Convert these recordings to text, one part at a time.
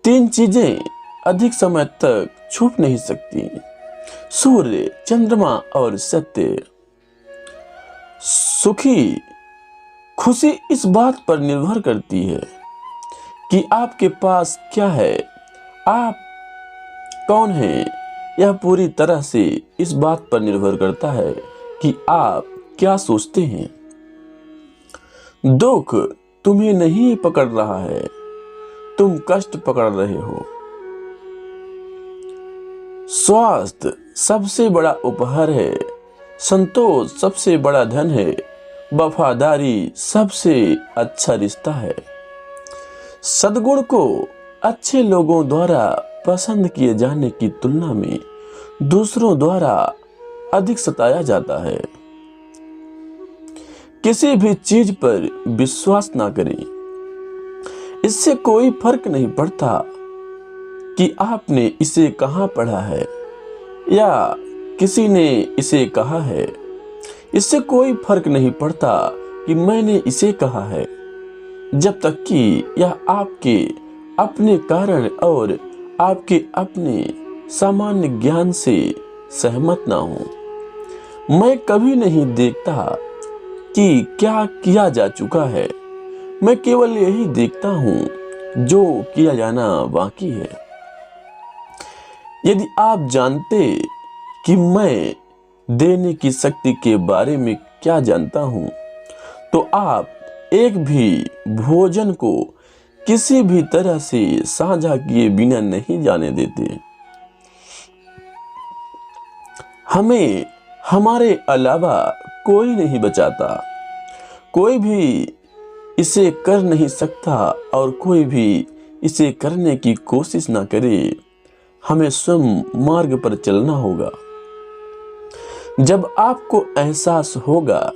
तीन चीजें अधिक समय तक छुप नहीं सकती: सूर्य, चंद्रमा और सत्य। सुखी खुशी इस बात पर निर्भर करती है कि आपके पास क्या है, आप कौन हैं। यह पूरी तरह से इस बात पर निर्भर करता है कि आप क्या सोचते हैं। दुख तुम्हें नहीं पकड़ रहा है, तुम कष्ट पकड़ रहे हो। स्वास्थ्य सबसे बड़ा उपहार है, संतोष सबसे बड़ा धन है, वफादारी सबसे अच्छा रिश्ता है। सद्गुण को अच्छे लोगों द्वारा पसंद किए जाने की तुलना में दूसरों द्वारा अधिक सताया जाता है। किसी भी चीज पर विश्वास ना करें। इससे कोई फर्क नहीं पड़ता कि आपने इसे कहाँ पढ़ा है या किसी ने इसे कहा है। इससे कोई फर्क नहीं पड़ता कि मैंने इसे कहा है, जब तक कि यह आपके अपने कारण और आपके अपने सामान्य ज्ञान से सहमत ना हो। मैं कभी नहीं देखता कि क्या किया जा चुका है, मैं केवल यही देखता हूं जो किया जाना बाकी है। यदि आप जानते कि मैं देने की शक्ति के बारे में क्या जानता हूं, तो आप एक भी भोजन को किसी भी तरह से साझा किए बिना नहीं जाने देते। हमें हमारे अलावा कोई नहीं बचाता, कोई भी इसे कर नहीं सकता और कोई भी इसे करने की कोशिश ना करे। हमें स्वयं मार्ग पर चलना होगा। जब आपको एहसास होगा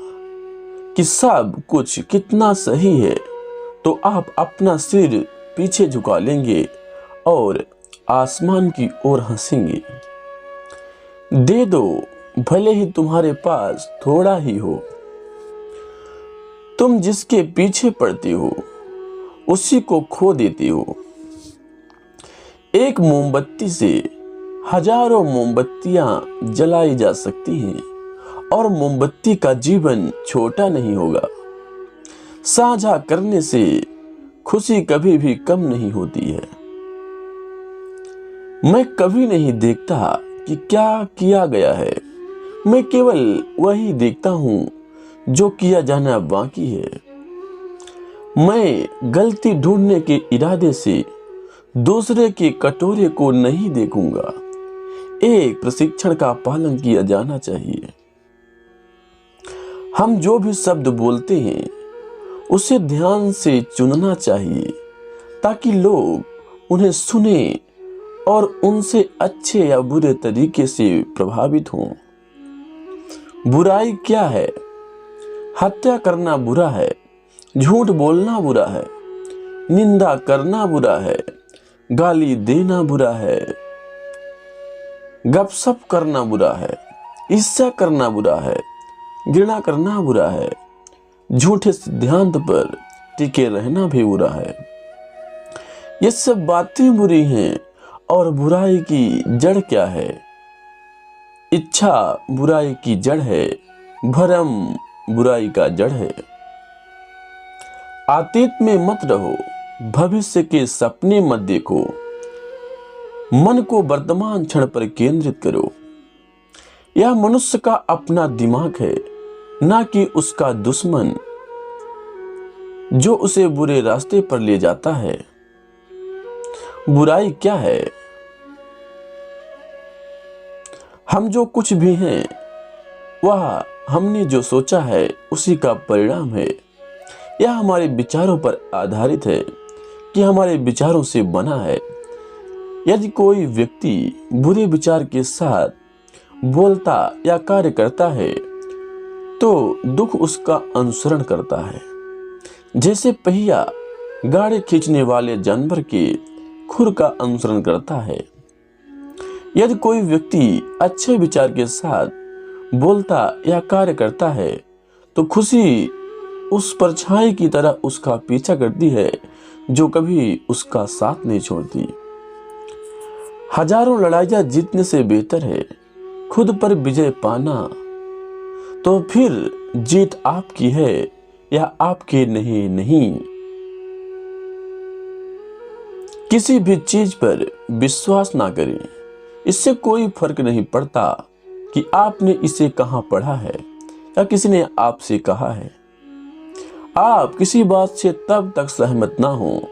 कि सब कुछ कितना सही है, तो आप अपना सिर पीछे झुका लेंगे और आसमान की ओर हंसेंगे। दे दो, भले ही तुम्हारे पास थोड़ा ही हो। तुम जिसके पीछे पड़ते हो उसी को खो देते हो। एक मोमबत्ती से हजारों मोमबत्तियां जलाई जा सकती हैं और मोमबत्ती का जीवन छोटा नहीं होगा। साझा करने से खुशी कभी भी कम नहीं होती है। मैं कभी नहीं देखता कि क्या किया गया है, मैं केवल वही देखता हूं जो किया जाना बाकी है। मैं गलती ढूंढने के इरादे से दूसरे के कटोरे को नहीं देखूंगा। एक प्रशिक्षण का पालन किया जाना चाहिए। हम जो भी शब्द बोलते हैं उसे ध्यान से चुनना चाहिए ताकि लोग उन्हें सुने और उनसे अच्छे या बुरे तरीके से प्रभावित हों। बुराई क्या है? हत्या करना बुरा है, झूठ बोलना बुरा है, निंदा करना बुरा है, गाली देना बुरा है, गपशप करना बुरा है, ईर्ष्या करना बुरा है, घृणा करना बुरा है, झूठे सिद्धांत पर टिके रहना भी बुरा है। ये सब बातें बुरी हैं। और बुराई की जड़ क्या है? इच्छा बुराई की जड़ है, भरम बुराई का जड़ है। अतीत में मत रहो, भविष्य के सपने मत देखो। मन को वर्तमान क्षण पर केंद्रित करो। यह मनुष्य का अपना दिमाग है, ना कि उसका दुश्मन जो उसे बुरे रास्ते पर ले जाता है। बुराई क्या है? हम जो कुछ भी हैं वह हमने जो सोचा है उसी का परिणाम है। यह हमारे विचारों पर आधारित है कि हमारे विचारों से बना है। यदि कोई व्यक्ति बुरे विचार के साथ बोलता या कार्य करता है तो दुख उसका अनुसरण करता है। जैसे पहिया गाड़ी खींचने वाले जानवर के खुर का अनुसरण करता है। यदि कोई व्यक्ति अच्छे विचार के साथ बोलता या कार्य करता है तो खुशी उस परछाई की तरह उसका पीछा करती है जो कभी उसका साथ नहीं छोड़ती। हजारों लड़ाइयां जीतने से बेहतर है खुद पर विजय पाना। तो फिर जीत आपकी है या आपके नहीं। किसी भी चीज पर विश्वास ना करें। इससे कोई फर्क नहीं पड़ता कि आपने इसे कहां पढ़ा है या किसी ने आपसे कहा है। आप किसी बात से तब तक सहमत ना हो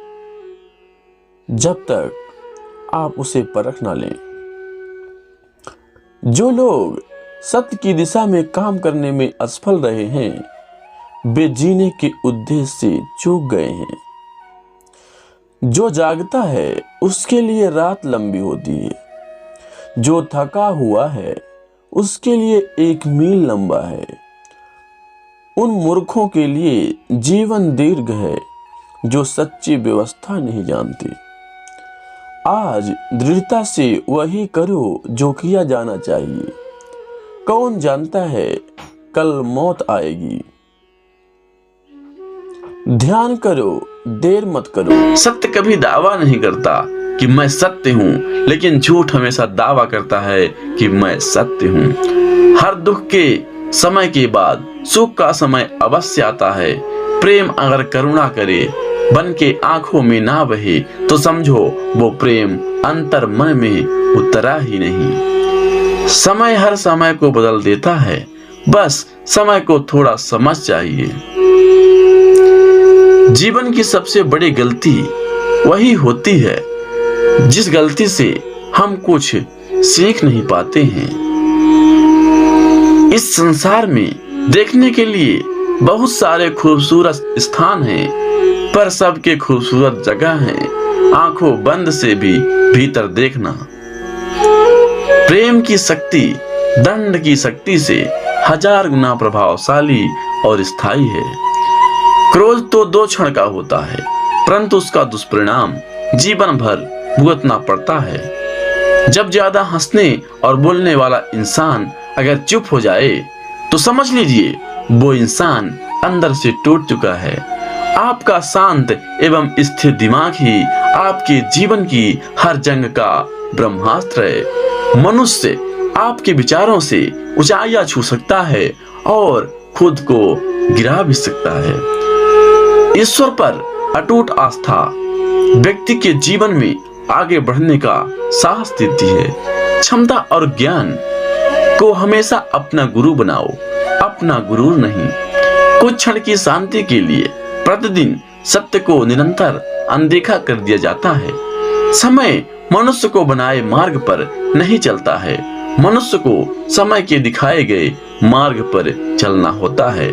जब तक आप उसे परख ना लें। जो लोग सत्य की दिशा में काम करने में असफल रहे हैं वे जीने के उद्देश्य से चूक गए हैं। जो जागता है उसके लिए रात लंबी होती है। जो थका हुआ है उसके लिए 1 मील लंबा है। उन मूर्खों के लिए जीवन दीर्घ है जो सच्ची व्यवस्था नहीं जानते। आज दृढ़ता से वही करो जो किया जाना चाहिए। कौन जानता है कल मौत आएगी। ध्यान करो, देर मत करो। सत्य कभी दावा नहीं करता कि मैं सत्य हूं, लेकिन झूठ हमेशा दावा करता है कि मैं सत्य हूं। हर दुख के समय के बाद सुख का समय अवश्य आता है। प्रेम अगर करुणा करे बन के आंखों में ना बहे तो समझो वो प्रेम अंतर मन में उतरा ही नहीं। समय हर समय को बदल देता है, बस समय को थोड़ा समझ चाहिए। जीवन की सबसे बड़ी गलती वही होती है जिस गलती से हम कुछ सीख नहीं पाते हैं। इस संसार में देखने के लिए बहुत सारे खूबसूरत स्थान हैं, पर सबके खूबसूरत जगह है आंखों बंद से भी भीतर देखना। प्रेम की शक्ति दंड की शक्ति से 1000 गुना प्रभावशाली और स्थायी है। क्रोध तो 2 क्षण का होता है, परंतु उसका दुष्परिणाम जीवन भर भुगतना पड़ता है। जब ज्यादा हंसने और बोलने वाला इंसान अगर चुप हो जाए तो समझ लीजिए वो इंसान अंदर से टूट चुका है। आपका शांत एवं स्थिर दिमाग ही आपके जीवन की हर जंग का ब्रह्मास्त्र है। मनुष्य आपके विचारों से ऊंचाइयां छू सकता है और खुद को गिरा भी सकता है। ईश्वर पर अटूट आस्था व्यक्ति के जीवन में आगे बढ़ने का साहस देती है। क्षमता और ज्ञान को हमेशा अपना गुरु बनाओ, अपना गुरु नहीं। कुछ क्षण की शांति के लिए प्रतिदिन सत्य को निरंतर अनदेखा कर दिया जाता है। समय मनुष्य को बनाए मार्ग पर नहीं चलता है, मनुष्य को समय के दिखाए गए मार्ग पर चलना होता है।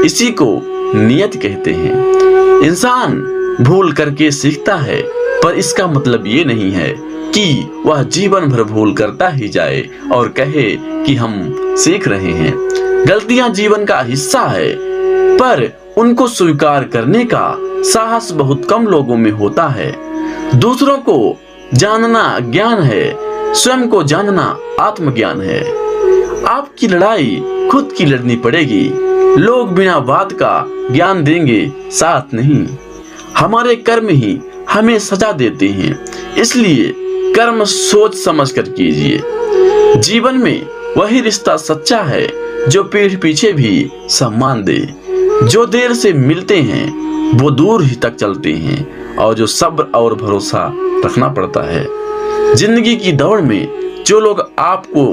इसी को नियत कहते हैं। इंसान भूल करके सीखता है, पर इसका मतलब ये नहीं है कि वह जीवन भर भूल करता ही जाए और कहे कि हम सीख रहे हैं। गलतियां जीवन का हिस्सा है, पर उनको स्वीकार करने का साहस बहुत कम लोगों में होता है। दूसरों को जानना ज्ञान है, स्वयं को जानना आत्मज्ञान है। आपकी लड़ाई खुद की लड़नी पड़ेगी। लोग बिना बात का ज्ञान देंगे, साथ नहीं। हमारे कर्म ही हमें सजा देते हैं, इसलिए कर्म सोच समझ कर कीजिए। जीवन में वही रिश्ता सच्चा है जो पीठ पीछे भी सम्मान दे। जो देर से मिलते हैं वो दूर ही तक चलते हैं, और जो सब्र और भरोसा रखना पड़ता है। जिंदगी की दौड़ में जो लोग आपको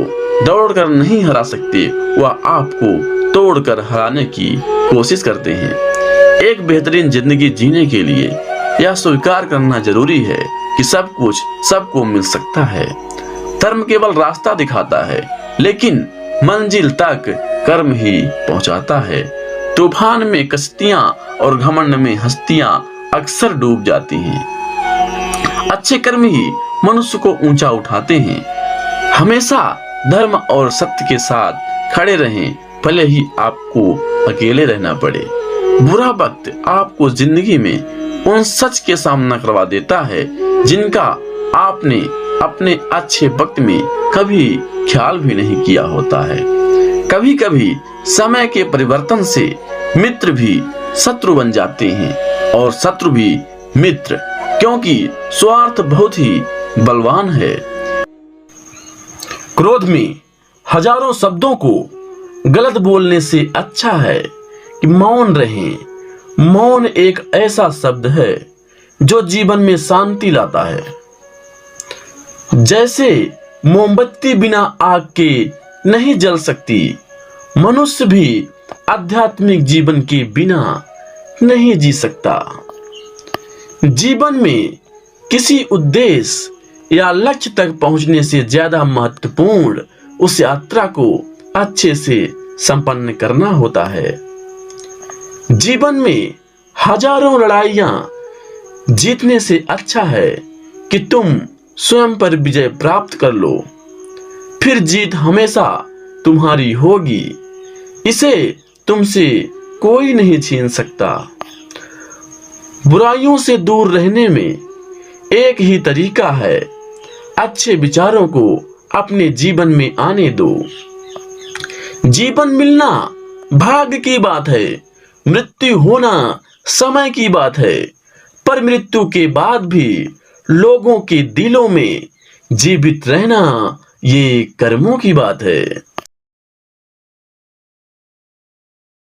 दौड़ कर नहीं हरा सकते, वह आपको तोड़ कर हराने की कोशिश करते हैं। एक बेहतरीन जिंदगी जीने के लिए यह स्वीकार करना जरूरी है कि सब कुछ सबको मिल सकता है। धर्म केवल रास्ता दिखाता है, लेकिन मंजिल तक कर्म ही पहुंचाता है। तूफान में कश्तियां और घमंड में हस्तियां अक्सर डूब जाती हैं। अच्छे कर्म ही मनुष्य को ऊंचा उठाते हैं। हमेशा धर्म और सत्य के साथ खड़े रहें, भले ही आपको अकेले रहना पड़े। बुरा वक्त आपको जिंदगी में उन सच के सामना करवा देता है जिनका आपने अपने अच्छे वक्त में कभी ख्याल भी नहीं किया होता है। कभी कभी समय के परिवर्तन से मित्र भी शत्रु बन जाते हैं और शत्रु भी मित्र, क्योंकि स्वार्थ बहुत ही बलवान है। क्रोध में हजारों शब्दों को गलत बोलने से अच्छा है कि मौन रहें। मौन एक ऐसा शब्द है जो जीवन में शांति लाता है। जैसे मोमबत्ती बिना आग के नहीं जल सकती, मनुष्य भी आध्यात्मिक जीवन के बिना नहीं जी सकता। जीवन में किसी उद्देश्य या लक्ष्य तक पहुंचने से ज्यादा महत्वपूर्ण उस यात्रा को अच्छे से संपन्न करना होता है। जीवन में हजारों लड़ाइयां जीतने से अच्छा है कि तुम स्वयं पर विजय प्राप्त कर लो, फिर जीत हमेशा तुम्हारी होगी। इसे तुमसे कोई नहीं छीन सकता। बुराइयों से दूर रहने में एक ही तरीका है, अच्छे विचारों को अपने जीवन में आने दो। जीवन मिलना भाग्य की बात है, मृत्यु होना समय की बात है, पर मृत्यु के बाद भी लोगों के दिलों में जीवित रहना ये कर्मों की बात है।